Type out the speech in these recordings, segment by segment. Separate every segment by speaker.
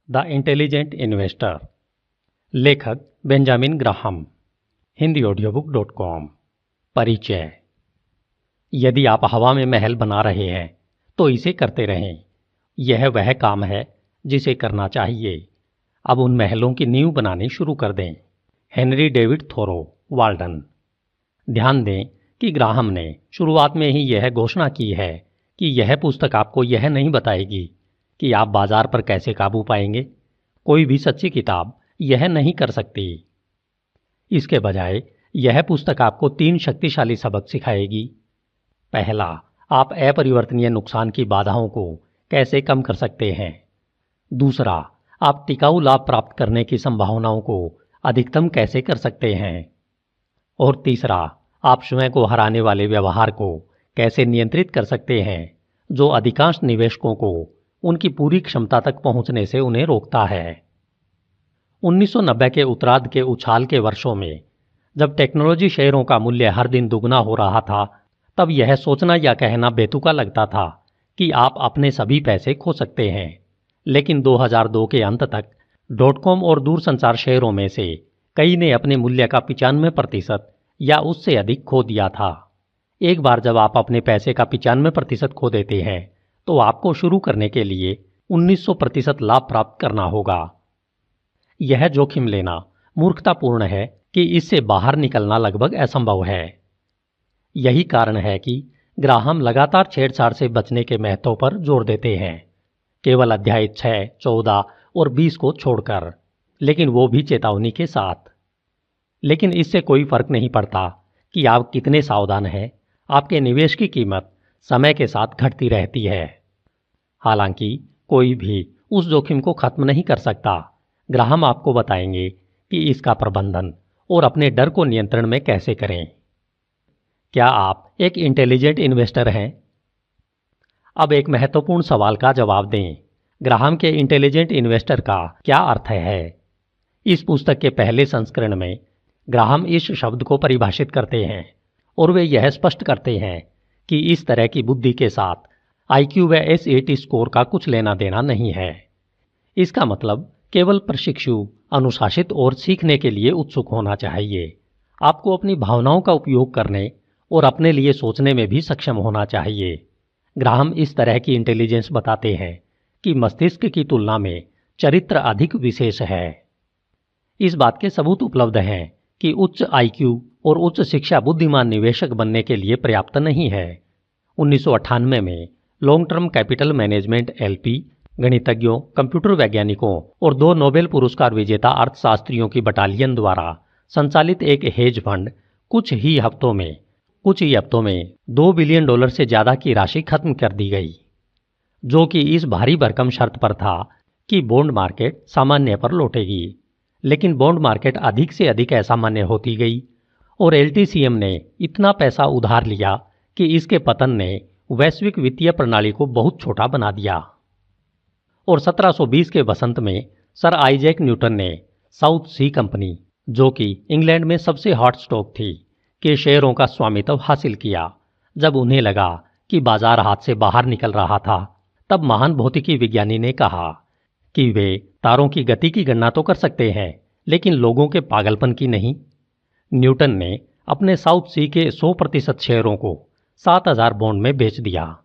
Speaker 1: The intelligent investor. लेखक Benjamin Graham. hindiaudiobook.com। परिचय। यदि आप हवा में महल बना रहे हैं तो इसे करते रहें। यह वह काम है जिसे करना चाहिए। अब उन महलों की नींव बनानी शुरू कर दें। Henry David Thoreau, Walden. ध्यान दें कि ग्राहम ने शुरुआत में ही यह घोषणा की है कि यह पुस्तक आपको यह नहीं बताएगी कि आप बाजार पर कैसे काबू पाएंगे। कोई भी सच्ची किताब यह नहीं कर सकती। इसके बजाय यह पुस्तक आपको 3 शक्तिशाली सबक सिखाएगी। पहला, आप अपरिवर्तनीय नुकसान की बाधाओं को कैसे कम कर सकते हैं। दूसरा, आप टिकाऊ लाभ प्राप्त करने की संभावनाओं को अधिकतम कैसे कर सकते हैं। और तीसरा, आप स्वयं को हराने वाले व्यवहार को कैसे नियंत्रित कर सकते हैं जो अधिकांश निवेशकों को उनकी पूरी क्षमता तक पहुंचने से उन्हें रोकता है। 1990 के उत्तरार्ध के उछाल के वर्षों में जब टेक्नोलॉजी शेयरों का मूल्य हर दिन दुगना हो रहा था, तब यह सोचना या कहना बेतुका लगता था कि आप अपने सभी पैसे खो सकते हैं। लेकिन 2002 के अंत तक .com और दूरसंचार शेयरों में से कई ने अपने मूल्य का 95% या उससे अधिक खो दिया था। एक बार जब आप अपने पैसे का 95% खो देते हैं तो आपको शुरू करने के लिए 1900% लाभ प्राप्त करना होगा। यह जोखिम लेना मूर्खतापूर्ण है कि इससे बाहर निकलना लगभग असंभव है। यही कारण है कि ग्राहम लगातार छेड़छाड़ से बचने के महत्व पर जोर देते हैं, केवल अध्याय 6, 14 और 20 को छोड़कर, लेकिन वो भी चेतावनी के साथ। लेकिन इससे कोई फर्क नहीं पड़ता कि आप कितने सावधान हैं, आपके निवेश की कीमत समय के साथ घटती रहती है। हालांकि कोई भी उस जोखिम को खत्म नहीं कर सकता। ग्राहम आपको बताएंगे कि इसका प्रबंधन और अपने डर को नियंत्रण में कैसे करें। क्या आप एक इंटेलिजेंट इन्वेस्टर हैं? अब एक महत्वपूर्ण सवाल का जवाब दें। ग्राहम के इंटेलिजेंट इन्वेस्टर का क्या अर्थ है? इस पुस्तक के पहले संस्करण में ग्राहम इस शब्द को परिभाषित करते हैं और वे यह स्पष्ट करते हैं कि इस तरह की बुद्धि के साथ IQ व SAT स्कोर का कुछ लेना देना नहीं है। इसका मतलब केवल प्रशिक्षु, अनुशासित और सीखने के लिए उत्सुक होना चाहिए। आपको अपनी भावनाओं का उपयोग करने और अपने लिए सोचने में भी सक्षम होना चाहिए। ग्राहम इस तरह की इंटेलिजेंस बताते हैं कि मस्तिष्क की तुलना में चरित्र अधिक विशेष है। इस बात के सबूत उपलब्ध हैं कि उच्च IQ और उच्च शिक्षा बुद्धिमान निवेशक बनने के लिए पर्याप्त नहीं है। 1998 में long term capital management LP गणितज्ञों, कंप्यूटर वैज्ञानिकों और 2 नोबेल पुरस्कार विजेता अर्थशास्त्रियों की बटालियन द्वारा संचालित एक हेज फंड कुछ ही हफ्तों में $2 बिलियन से ज़्यादा की राशि खत्म कर दी गई, जो कि इस भारी भरकम शर्त पर था कि बॉन्ड मार्केट सामान्य पर लौटेगी। लेकिन बॉन्ड मार्केट अधिक से अधिक असामान्य होती गई और LTCM ने इतना पैसा उधार लिया कि इसके पतन ने वैश्विक वित्तीय प्रणाली को बहुत छोटा बना दिया। और 1720 के वसंत में सर आइजैक न्यूटन ने साउथ सी कंपनी, जो कि इंग्लैंड में सबसे हॉट स्टॉक थी, के शेयरों का स्वामित्व हासिल किया। जब उन्हें लगा कि बाजार हाथ से बाहर निकल रहा था, तब महान भौतिकी विज्ञानी ने कहा कि वे तारों की गति की गणना तो कर सकते हैं, लेकिन लोगों के पागलपन की नहीं। न्यूटन ने अपने साउथ सी के 100% शेयरों को 7000 बॉन्ड में बेच दिया।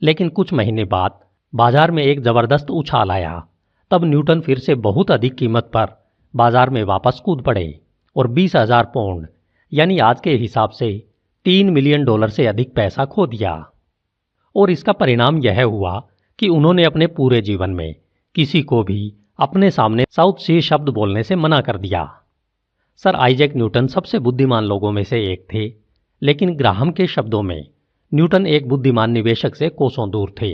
Speaker 1: लेकिन कुछ महीने बाद बाजार में एक जबरदस्त उछाल आया। तब न्यूटन फिर से बहुत अधिक कीमत पर बाजार में वापस कूद पड़े और 20,000 पाउंड यानी आज के हिसाब से $3 मिलियन से अधिक पैसा खो दिया। और इसका परिणाम यह हुआ कि उन्होंने अपने पूरे जीवन में किसी को भी अपने सामने साउथ सी शब्द बोलने से मना कर दिया। सर आइजैक न्यूटन सबसे बुद्धिमान लोगों में से एक थे, लेकिन ग्राहम के शब्दों में न्यूटन एक बुद्धिमान निवेशक से कोसों दूर थे।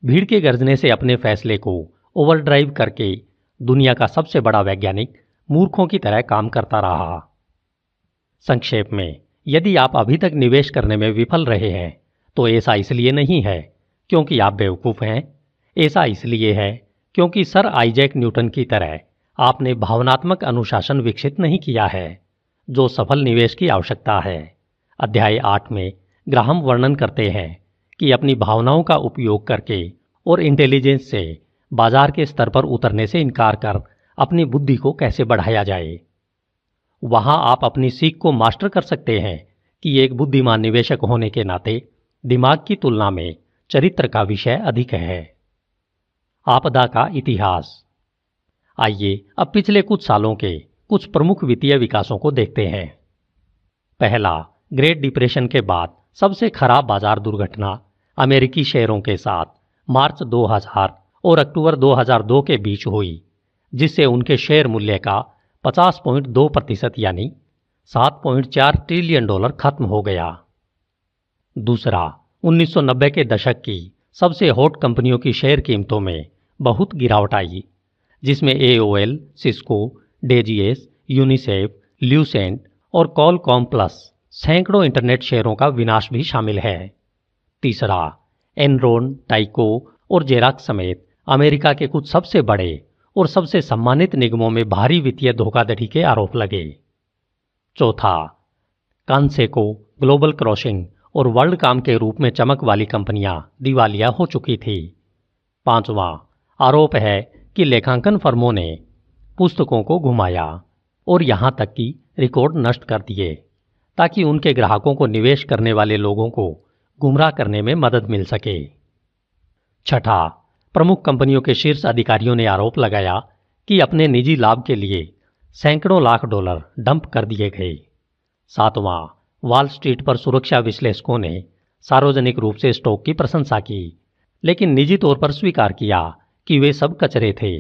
Speaker 1: भीड़ के गर्जने से अपने फैसले को ओवरड्राइव करके दुनिया का सबसे बड़ा वैज्ञानिक मूर्खों की तरह काम करता रहा। संक्षेप में, यदि आप अभी तक निवेश करने में विफल रहे हैं तो ऐसा इसलिए नहीं है क्योंकि आप बेवकूफ़ हैं। ऐसा इसलिए है क्योंकि सर आइजैक न्यूटन की तरह आपने भावनात्मक अनुशासन विकसित नहीं किया है, जो सफल निवेश की आवश्यकता है। अध्याय 8 में ग्राहम वर्णन करते हैं कि अपनी भावनाओं का उपयोग करके और इंटेलिजेंस से बाजार के स्तर पर उतरने से इनकार कर अपनी बुद्धि को कैसे बढ़ाया जाए। वहां आप अपनी सीख को मास्टर कर सकते हैं कि एक बुद्धिमान निवेशक होने के नाते दिमाग की तुलना में चरित्र का विषय अधिक है। आपदा का इतिहास। आइए अब पिछले कुछ सालों के कुछ प्रमुख वित्तीय विकासों को देखते हैं। पहला, ग्रेट डिप्रेशन के बाद सबसे खराब बाजार दुर्घटना अमेरिकी शेयरों के साथ मार्च 2000 और अक्टूबर 2002 के बीच हुई, जिससे उनके शेयर मूल्य का 50.2% यानी $7.4 ट्रिलियन खत्म हो गया। दूसरा, 1990 के दशक की सबसे हॉट कंपनियों की शेयर कीमतों में बहुत गिरावट आई, जिसमें AOL, सिस्को, डेजियस, यूनिसेफ, ल्यूसेंट और कॉलकॉम प्लस सैकड़ों इंटरनेट शेयरों का विनाश भी शामिल है। तीसरा, एनरॉन, टाइको और जेरॉक्स समेत अमेरिका के कुछ सबसे बड़े और सबसे सम्मानित निगमों में भारी वित्तीय धोखाधड़ी के आरोप लगे। चौथा, कांसेको, ग्लोबल क्रॉसिंग और वर्ल्डकॉम के रूप में चमक वाली कंपनियां दिवालिया हो चुकी थी। पांचवां, आरोप है कि लेखांकन फर्मों ने पुस्तकों को घुमाया और यहां तक कि रिकॉर्ड नष्ट कर दिए ताकि उनके ग्राहकों को निवेश करने वाले लोगों को गुमराह करने में मदद मिल सके। छठा, प्रमुख कंपनियों के शीर्ष अधिकारियों ने आरोप लगाया कि अपने निजी लाभ के लिए सैकड़ों लाख डॉलर डंप कर दिए गए। सातवां, वॉल स्ट्रीट पर सुरक्षा विश्लेषकों ने सार्वजनिक रूप से स्टॉक की प्रशंसा की, लेकिन निजी तौर पर स्वीकार किया कि वे सब कचरे थे।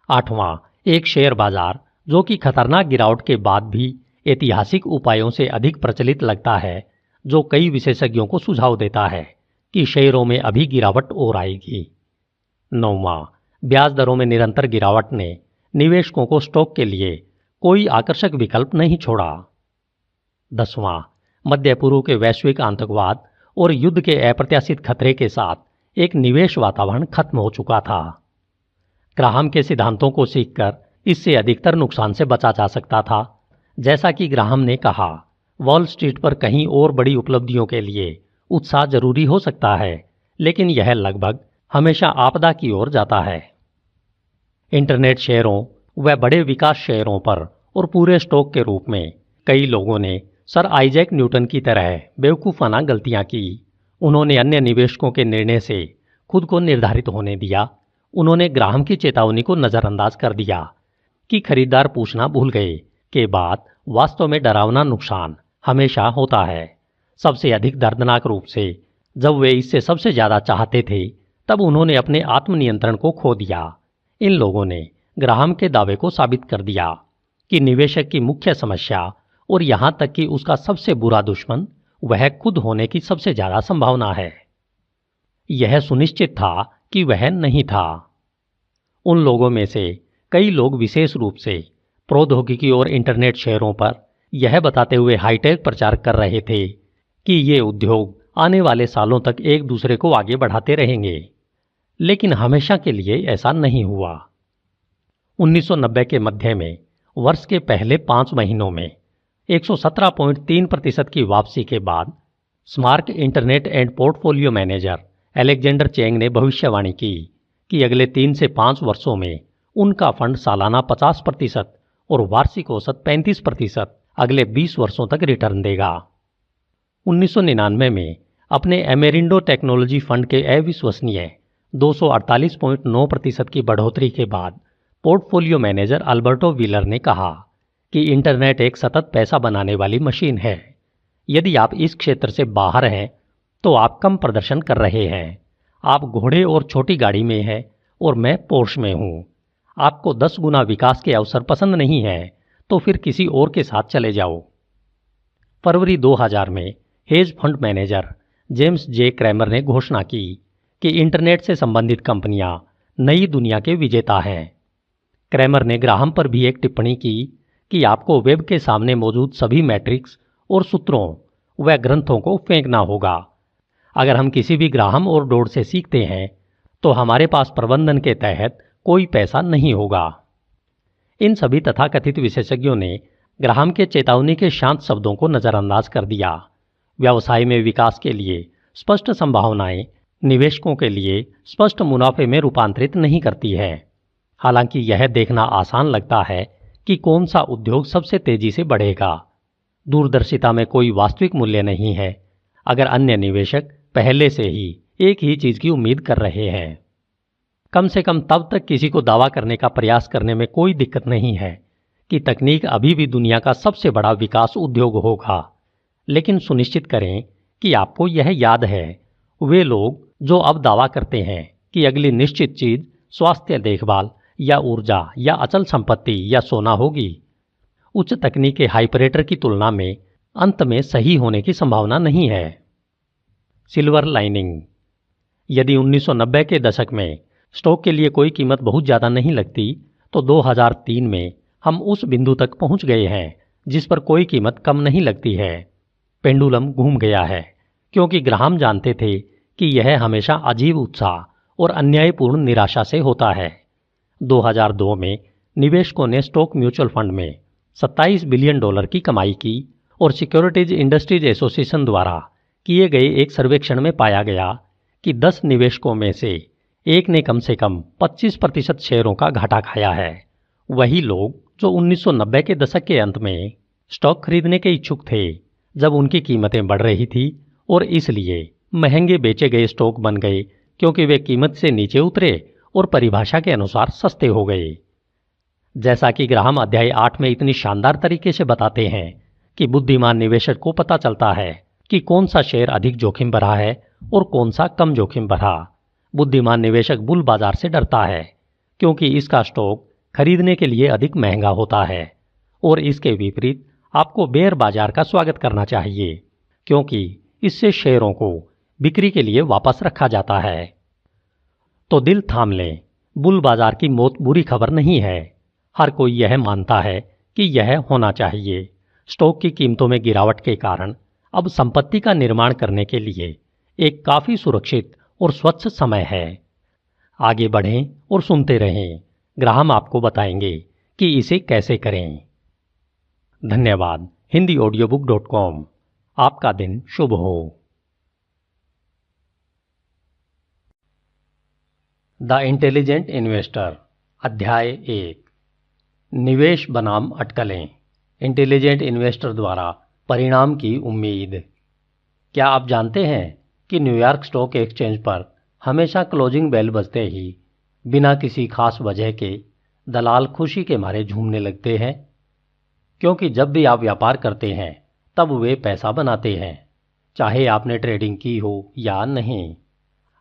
Speaker 1: आठवां, एक शेयर बाजार जो कि खतरनाक गिरावट के बाद भी ऐतिहासिक उपायों से अधिक प्रचलित लगता है, जो कई विशेषज्ञों को सुझाव देता है कि शेयरों में अभी गिरावट और आएगी। नौवां, ब्याज दरों में निरंतर गिरावट ने निवेशकों को स्टॉक के लिए कोई आकर्षक विकल्प नहीं छोड़ा। 10वां, मध्य पूर्व के वैश्विक आतंकवाद और युद्ध के अप्रत्याशित खतरे के साथ एक निवेश वातावरण खत्म हो चुका था। ग्राहम के सिद्धांतों को सीखकर इससे अधिकतर नुकसान से बचा जा सकता था। जैसा कि ग्राहम ने कहा, वॉल स्ट्रीट पर कहीं और बड़ी उपलब्धियों के लिए उत्साह जरूरी हो सकता है, लेकिन यह लगभग हमेशा आपदा की ओर जाता है। इंटरनेट शेयरों व बड़े विकास शेयरों पर और पूरे स्टॉक के रूप में कई लोगों ने सर आइजैक न्यूटन की तरह बेवकूफ़ाना गलतियां की। उन्होंने अन्य निवेशकों के निर्णय से खुद को निर्धारित होने दिया। उन्होंने ग्राहम की चेतावनी को नज़रअंदाज कर दिया कि खरीदार पूछना भूल गए के बाद वास्तव में डरावना नुकसान हमेशा होता है। सबसे अधिक दर्दनाक रूप से जब वे इससे सबसे ज़्यादा चाहते थे, तब उन्होंने अपने आत्मनियंत्रण को खो दिया। इन लोगों ने ग्राहम के दावे को साबित कर दिया कि निवेशक की मुख्य समस्या और यहां तक कि उसका सबसे बुरा दुश्मन वह खुद होने की सबसे ज़्यादा संभावना है। यह सुनिश्चित था कि वह नहीं था। उन लोगों में से कई लोग विशेष रूप से प्रौद्योगिकी और इंटरनेट शेयरों पर यह बताते हुए हाईटेक प्रचार कर रहे थे कि ये उद्योग आने वाले सालों तक एक दूसरे को आगे बढ़ाते रहेंगे, लेकिन हमेशा के लिए ऐसा नहीं हुआ। 1990 के मध्य में वर्ष के पहले 5 महीनों में 117.3% की वापसी के बाद smart internet and portfolio manager Alexander Cheng ने भविष्यवाणी की कि अगले 3 से 5 वर्षों में उनका फंड सालाना 50% और वार्षिक औसत 35% अगले 20 वर्षों तक रिटर्न देगा। 1999 में अपने एमेरिंडो टेक्नोलॉजी फंड के अविश्वसनीय 248.9% की बढ़ोतरी के बाद पोर्टफोलियो मैनेजर अल्बर्टो व्हीलर ने कहा कि इंटरनेट एक सतत पैसा बनाने वाली मशीन है। यदि आप इस क्षेत्र से बाहर हैं तो आप कम प्रदर्शन कर रहे हैं। आप घोड़े और छोटी गाड़ी में हैं और मैं पोर्श में हूँ। आपको 10 गुना विकास के अवसर पसंद नहीं है तो फिर किसी और के साथ चले जाओ। फरवरी 2000 में हेज फंड मैनेजर जेम्स जे क्रैमर ने घोषणा की कि इंटरनेट से संबंधित कंपनियां नई दुनिया के विजेता हैं। क्रैमर ने ग्राहम पर भी एक टिप्पणी की कि आपको वेब के सामने मौजूद सभी मैट्रिक्स और सूत्रों व ग्रंथों को फेंकना होगा। अगर हम किसी भी ग्राहम और डोड से सीखते हैं तो हमारे पास प्रबंधन के तहत कोई पैसा नहीं होगा। इन सभी तथाकथित विशेषज्ञों ने ग्राहम के चेतावनी के शांत शब्दों को नज़रअंदाज कर दिया। व्यवसाय में विकास के लिए स्पष्ट संभावनाएं निवेशकों के लिए स्पष्ट मुनाफे में रूपांतरित नहीं करती है। हालांकि यह देखना आसान लगता है कि कौन सा उद्योग सबसे तेजी से बढ़ेगा। दूरदर्शिता में कोई वास्तविक मूल्य नहीं है अगर अन्य निवेशक पहले से ही एक ही चीज की उम्मीद कर रहे हैं। कम से कम तब तक किसी को दावा करने का प्रयास करने में कोई दिक्कत नहीं है कि तकनीक अभी भी दुनिया का सबसे बड़ा विकास उद्योग होगा, लेकिन सुनिश्चित करें कि आपको यह याद है। वे लोग जो अब दावा करते हैं कि अगली निश्चित चीज स्वास्थ्य देखभाल या ऊर्जा या अचल संपत्ति या सोना होगी, उच्च तकनीक के हाइपरेटर की तुलना में अंत में सही होने की संभावना नहीं है। Silver lining. यदि 1990 के दशक में स्टॉक के लिए कोई कीमत बहुत ज़्यादा नहीं लगती, तो 2003 में हम उस बिंदु तक पहुंच गए हैं जिस पर कोई कीमत कम नहीं लगती है। पेंडुलम घूम गया है क्योंकि ग्राहम जानते थे कि यह हमेशा अजीब उत्साह और अन्यायपूर्ण निराशा से होता है। 2002 में निवेशकों ने स्टॉक म्यूचुअल फंड में $27 बिलियन की कमाई की और सिक्योरिटीज इंडस्ट्रीज एसोसिएशन द्वारा किए गए एक सर्वेक्षण में पाया गया कि 10 निवेशकों में से एक ने कम से कम 25% शेयरों का घाटा खाया है। वही लोग जो 1990 के दशक के अंत में स्टॉक खरीदने के इच्छुक थे जब उनकी कीमतें बढ़ रही थी और इसलिए महंगे बेचे गए स्टॉक बन गए क्योंकि वे कीमत से नीचे उतरे और परिभाषा के अनुसार सस्ते हो गए। जैसा कि ग्राहम अध्याय 8 में इतनी शानदार तरीके से बताते हैं कि बुद्धिमान निवेशक को पता चलता है कि कौन सा शेयर अधिक जोखिम भरा है और कौन सा कम जोखिम भरा। बुद्धिमान निवेशक बुल बाजार से डरता है क्योंकि इसका स्टॉक खरीदने के लिए अधिक महंगा होता है, और इसके विपरीत आपको बेयर बाजार का स्वागत करना चाहिए क्योंकि इससे शेयरों को बिक्री के लिए वापस रखा जाता है। तो दिल थाम लें, बुल बाजार की मौत बुरी खबर नहीं है। हर कोई यह मानता है कि यह होना चाहिए। स्टॉक की कीमतों में गिरावट के कारण अब संपत्ति का निर्माण करने के लिए एक काफी सुरक्षित और स्वच्छ समय है। आगे बढ़ें और सुनते रहें। ग्राहम आपको बताएंगे कि इसे कैसे करें। धन्यवाद। HindiAudiobook.com। आपका दिन शुभ हो। The intelligent investor. अध्याय 1। निवेश बनाम अटकलें। इंटेलिजेंट इन्वेस्टर द्वारा परिणाम की उम्मीद। क्या आप जानते हैं कि न्यूयॉर्क स्टॉक एक्सचेंज पर हमेशा क्लोजिंग बेल बजते ही बिना किसी खास वजह के दलाल खुशी के मारे झूमने लगते हैं, क्योंकि जब भी आप व्यापार करते हैं तब वे पैसा बनाते हैं, चाहे आपने ट्रेडिंग की हो या नहीं।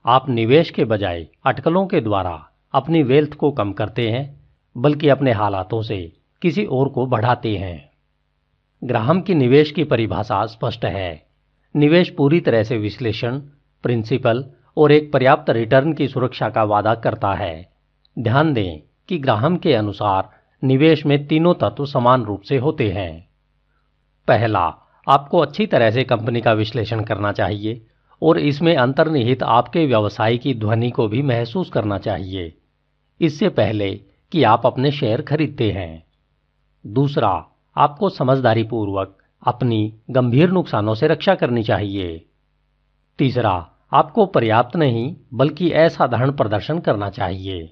Speaker 1: आप निवेश के बजाय अटकलों के द्वारा अपनी वेल्थ को कम करते हैं, बल्कि अपने हालातों से किसी और को बढ़ाते हैं। ग्राहम की निवेश की परिभाषा स्पष्ट है। निवेश पूरी तरह से विश्लेषण, प्रिंसिपल और एक पर्याप्त रिटर्न की सुरक्षा का वादा करता है। ध्यान दें कि ग्राहम के अनुसार निवेश में तीनों तत्व समान रूप से होते हैं। पहला, आपको अच्छी तरह से कंपनी का विश्लेषण करना चाहिए और इसमें अंतर्निहित आपके व्यवसाय की ध्वनि को भी महसूस करना चाहिए, इससे पहले कि आप अपने शेयर खरीदते हैं। दूसरा, आपको समझदारीपूर्वक अपनी गंभीर नुकसानों से रक्षा करनी चाहिए। तीसरा, आपको पर्याप्त नहीं बल्कि असाधारण प्रदर्शन करना चाहिए।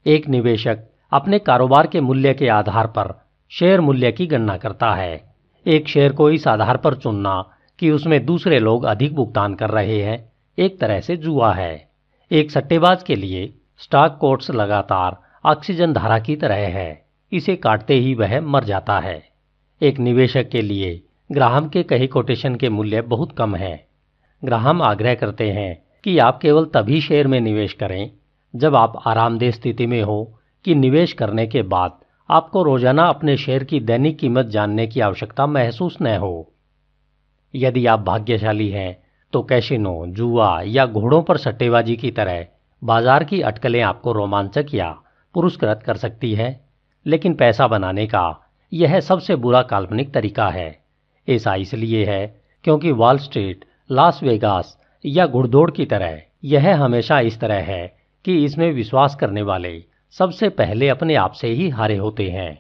Speaker 1: एक निवेशक अपने कारोबार के मूल्य के आधार पर शेयर मूल्य की गणना करता है। एक शेयर को इस आधार पर चुनना कि उसमें दूसरे लोग अधिक भुगतान कर रहे हैं एक तरह से जुआ है। एक सट्टेबाज के लिए स्टॉक कोट्स लगातार ऑक्सीजन धारा की तरह है, इसे काटते ही वह मर जाता है। एक निवेशक के लिए ग्राहम के कहे कोटेशन के मूल्य बहुत कम है। ग्राहम आग्रह करते हैं कि आप केवल तभी शेयर में निवेश करें जब आप आरामदेह स्थिति में हो कि निवेश करने के बाद आपको रोजाना अपने शेयर की दैनिक कीमत जानने की आवश्यकता महसूस न हो। यदि आप भाग्यशाली हैं तो कैसीनो, जुआ या घोड़ों पर सट्टेबाजी की तरह बाजार की अटकलें आपको रोमांचक या पुरस्कृत कर सकती है, लेकिन पैसा बनाने का यह सबसे बुरा काल्पनिक तरीका है। ऐसा इसलिए है क्योंकि वॉल स्ट्रीट, लास वेगास या घुड़दौड़ की तरह यह हमेशा इस तरह है कि इसमें विश्वास करने वाले सबसे पहले अपने आप से ही हारे होते हैं।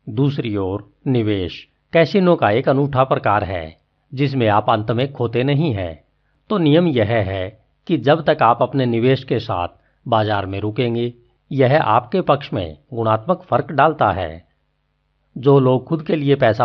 Speaker 1: दूसरी ओर निवेश कैसीनो का एक अनूठा प्रकार है जिसमें आप अंत में खोते नहीं हैं। तो नियम यह है कि जब तक आप अपने निवेश के साथ बाजार में रुकेंगे, यह आपके पक्ष में गुणात्मक फर्क डालता है। जो लोग खुद के लिए पैसा